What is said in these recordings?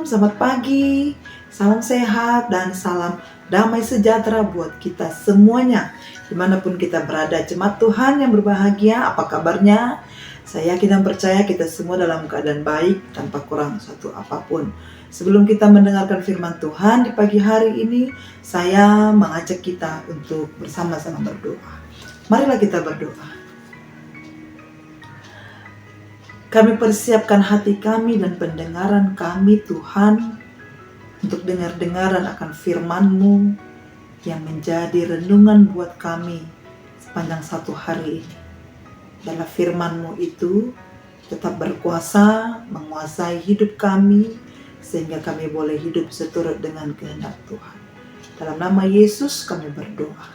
selamat pagi, salam sehat dan salam damai sejahtera buat kita semuanya. Dimanapun kita berada, jemaat Tuhan yang berbahagia, apa kabarnya? Saya yakin dan percaya kita semua dalam keadaan baik tanpa kurang suatu apapun. Sebelum kita mendengarkan firman Tuhan di pagi hari ini, saya mengajak kita untuk bersama-sama berdoa. Marilah kita berdoa. Kami persiapkan hati kami dan pendengaran kami Tuhan untuk dengar-dengaran akan firman-Mu yang menjadi renungan buat kami sepanjang satu hari ini. Dalam firman-Mu itu tetap berkuasa menguasai hidup kami sehingga kami boleh hidup seturut dengan kehendak Tuhan. Dalam nama Yesus kami berdoa.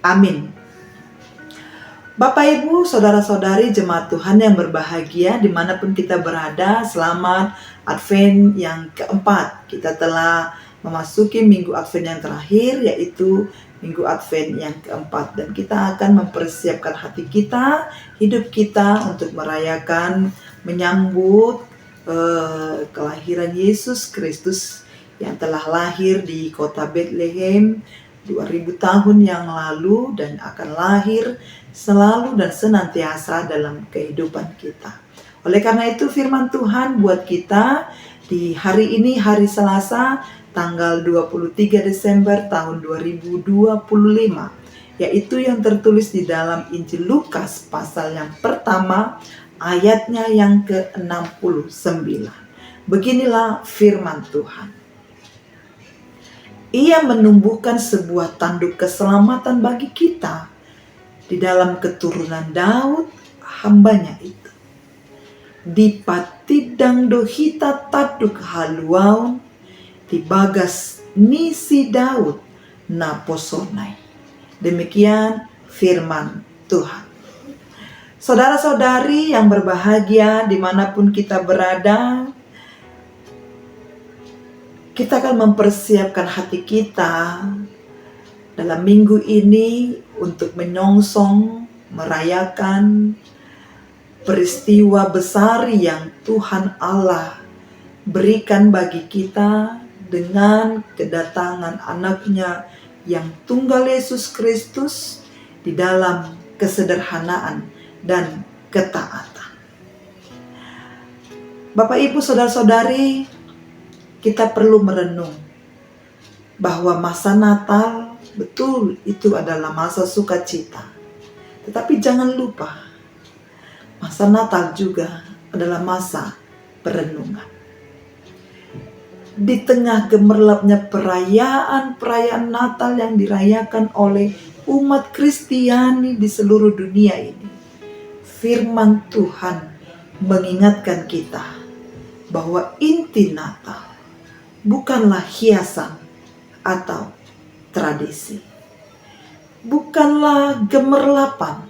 Amin. Bapak, Ibu, Saudara-saudari jemaat Tuhan yang berbahagia dimanapun kita berada, selamat Advent yang keempat. Kita telah memasuki minggu Advent yang terakhir, yaitu minggu Advent yang keempat. Dan kita akan mempersiapkan hati kita, hidup kita untuk merayakan, menyambut kelahiran Yesus Kristus yang telah lahir di kota Bethlehem 2000 tahun yang lalu dan akan lahir selalu dan senantiasa dalam kehidupan kita. Oleh karena itu firman Tuhan buat kita di hari ini, hari Selasa, tanggal 23 Desember tahun 2025, yaitu yang tertulis di dalam Injil Lukas pasal yang pertama, ayatnya yang ke-69. Beginilah firman Tuhan. Ia menumbuhkan sebuah tanduk keselamatan bagi kita di dalam keturunan Daud, hambanya itu. Di patidang dohita taduk haluaun, di bagas nisi Daud naposonai. Demikian firman Tuhan. Saudara-saudari yang berbahagia dimanapun kita berada, kita akan mempersiapkan hati kita dalam minggu ini untuk menyongsong, merayakan peristiwa besar yang Tuhan Allah berikan bagi kita dengan kedatangan anaknya yang tunggal Yesus Kristus di dalam kesederhanaan dan ketaatan. Bapak, Ibu, Saudara-saudari, kita perlu merenung bahwa masa Natal betul itu adalah masa sukacita. Tetapi jangan lupa, masa Natal juga adalah masa perenungan. Di tengah gemerlapnya perayaan Natal yang dirayakan oleh umat Kristiani di seluruh dunia ini, firman Tuhan mengingatkan kita bahwa inti Natal bukanlah hiasan atau tradisi. Bukanlah gemerlapan,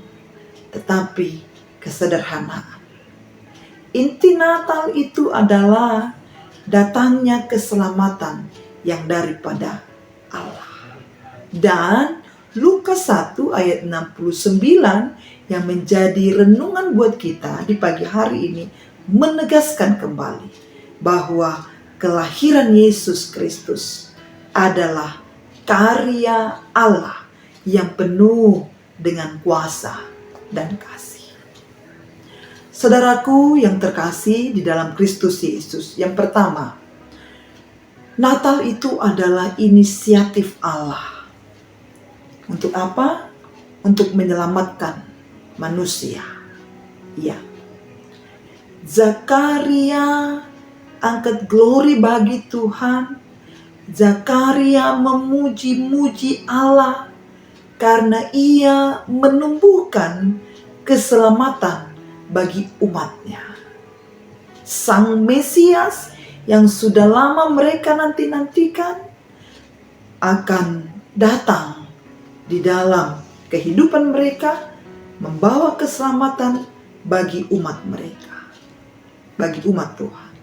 tetapi kesederhanaan. Inti Natal itu adalah datangnya keselamatan yang daripada Allah. Dan Lukas 1 ayat 69 yang menjadi renungan buat kita di pagi hari ini menegaskan kembali bahwa kelahiran Yesus Kristus adalah karya Allah yang penuh dengan kuasa dan kasih. Saudaraku yang terkasih di dalam Kristus Yesus, yang pertama, Natal itu adalah inisiatif Allah. Untuk apa? Untuk menyelamatkan manusia. Ya. Zakaria angkat glory bagi Tuhan. Zakaria memuji-muji Allah karena ia menumbuhkan keselamatan bagi umatnya. Sang Mesias yang sudah lama mereka nanti-nantikan akan datang di dalam kehidupan mereka, membawa keselamatan bagi umat mereka, bagi umat Tuhan.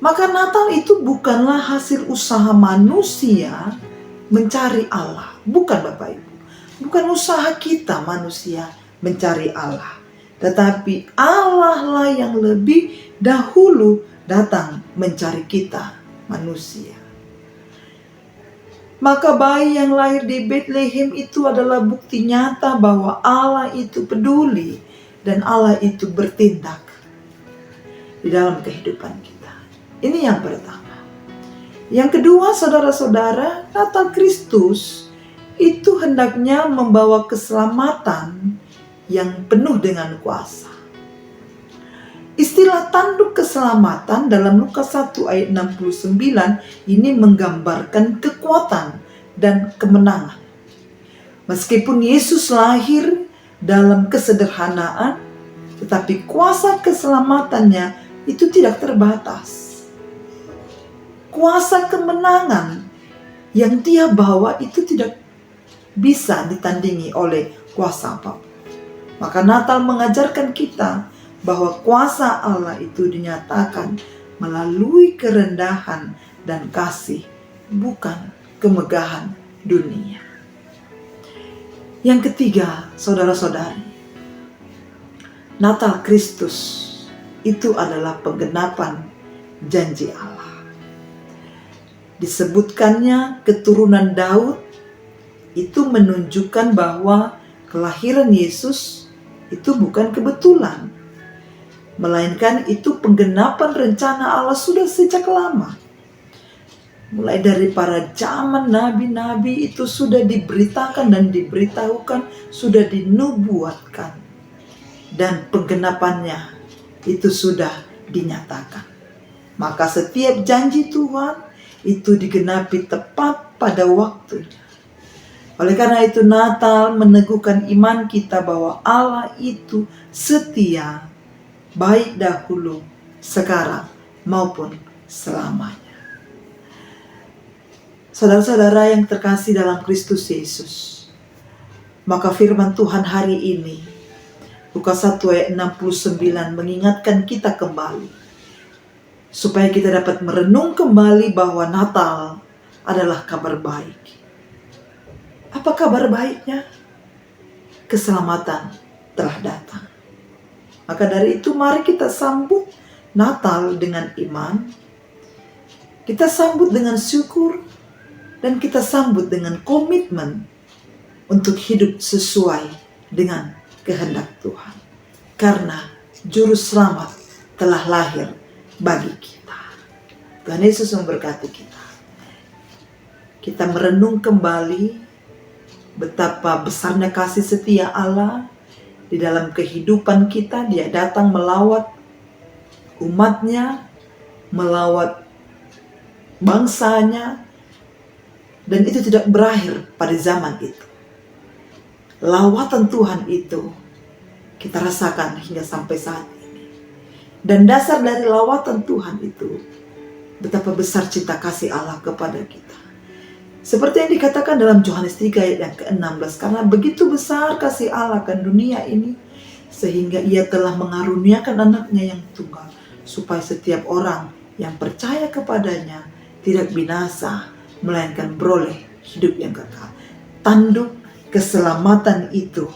Maka Natal itu bukanlah hasil usaha manusia mencari Allah. Bukan, Bapak Ibu. Bukan usaha kita manusia mencari Allah. tetapi Allah lah yang lebih dahulu datang mencari kita manusia. Maka bayi yang lahir di Betlehem itu adalah bukti nyata bahwa Allah itu peduli dan Allah itu bertindak di dalam kehidupan kita. Ini yang pertama. Yang kedua, saudara-saudara, Natal Kristus itu hendaknya membawa keselamatan yang penuh dengan kuasa. Istilah tanduk keselamatan dalam Lukas 1 ayat 69 ini menggambarkan kekuatan dan kemenangan. Meskipun Yesus lahir dalam kesederhanaan, tetapi kuasa keselamatannya itu tidak terbatas. Kuasa kemenangan yang dia bawa itu tidak bisa ditandingi oleh kuasa apapun. Maka Natal mengajarkan kita bahwa kuasa Allah itu dinyatakan melalui kerendahan dan kasih, bukan kemegahan dunia. Yang ketiga, saudara-saudari, Natal Kristus itu adalah penggenapan janji Allah. Disebutkannya keturunan Daud itu menunjukkan bahwa kelahiran Yesus itu bukan kebetulan, melainkan itu penggenapan rencana Allah sudah sejak lama. Mulai dari para zaman nabi-nabi itu sudah diberitakan dan diberitahukan, sudah dinubuatkan. Dan penggenapannya itu sudah dinyatakan. Maka setiap janji Tuhan itu digenapi tepat pada waktunya. Oleh karena itu Natal meneguhkan iman kita bahwa Allah itu setia, baik dahulu, sekarang, maupun selamanya. Saudara-saudara yang terkasih dalam Kristus Yesus, maka firman Tuhan hari ini, Lukas 1 ayat 69 mengingatkan kita kembali, supaya kita dapat merenung kembali bahwa Natal adalah kabar baik. Apa kabar baiknya? Keselamatan telah datang. Maka dari itu mari kita sambut Natal dengan iman. Kita sambut dengan syukur. Dan kita sambut dengan komitmen untuk hidup sesuai dengan kehendak Tuhan. Karena Juru Selamat telah lahir bagi kita. Tuhan Yesus memberkati kita. Kita merenung kembali betapa besarnya kasih setia Allah di dalam kehidupan kita. Dia datang melawat umatnya, melawat bangsanya, dan itu tidak berakhir pada zaman itu. Lawatan Tuhan itu kita rasakan hingga sampai saat ini. Dan dasar dari lawatan Tuhan itu, betapa besar cinta kasih Allah kepada kita. Seperti yang dikatakan dalam Yohanes 3 ayat yang ke-16. Karena begitu besar kasih Allah akan dunia ini, sehingga ia telah mengaruniakan anaknya yang tunggal, supaya setiap orang yang percaya kepadanya tidak binasa, melainkan beroleh hidup yang kekal. Tanduk keselamatan itu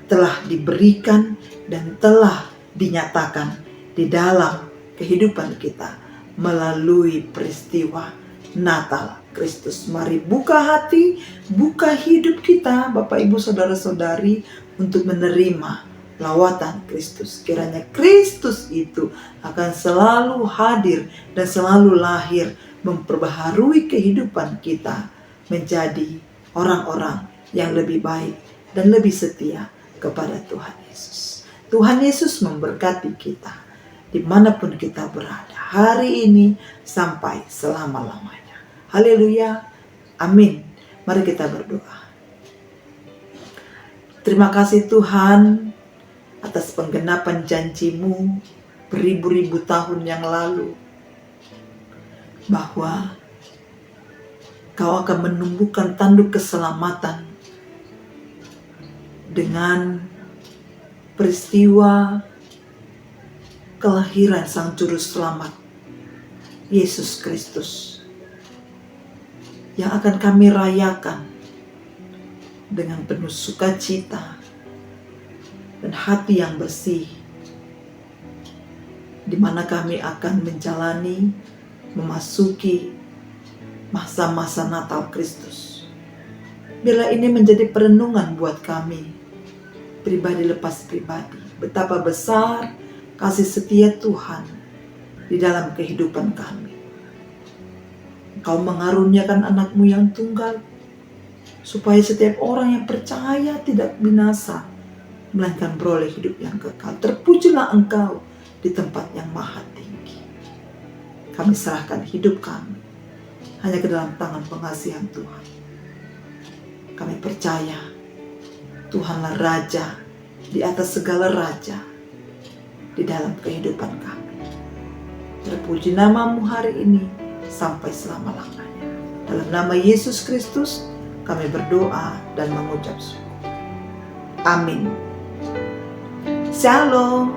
telah diberikan dan telah dinyatakan di dalam kehidupan kita melalui peristiwa Natal Kristus. Mari buka hati, buka hidup kita, Bapak Ibu Saudara-saudari, untuk menerima lawatan Kristus. Kiranya Kristus itu akan selalu hadir dan selalu lahir, memperbaharui kehidupan kita menjadi orang-orang yang lebih baik dan lebih setia kepada Tuhan Yesus. Tuhan Yesus memberkati kita dimanapun kita berada, hari ini sampai selama-lamanya. Haleluya, amin. Mari kita berdoa. Terima kasih Tuhan atas penggenapan janji-Mu beribu-ribu tahun yang lalu, bahwa Kau akan menumbuhkan tanduk keselamatan dengan peristiwa kelahiran Sang Juru Selamat, Yesus Kristus, yang akan kami rayakan dengan penuh sukacita dan hati yang bersih, di mana kami akan memasuki masa-masa Natal Kristus. Biarlah ini menjadi perenungan buat kami, pribadi lepas pribadi, betapa besar kasih setia Tuhan di dalam kehidupan kami. Engkau mengaruniakan anak-Mu yang tunggal, supaya setiap orang yang percaya tidak binasa, melainkan beroleh hidup yang kekal. Terpujilah Engkau di tempat yang maha tinggi. Kami serahkan hidup kami hanya ke dalam tangan pengasihan Tuhan. Kami percaya Tuhanlah Raja di atas segala raja di dalam kehidupan kami. Terpuji nama-Mu hari ini sampai selama-lamanya. Dalam nama Yesus Kristus kami berdoa dan mengucap syukur. Amin. Shalom.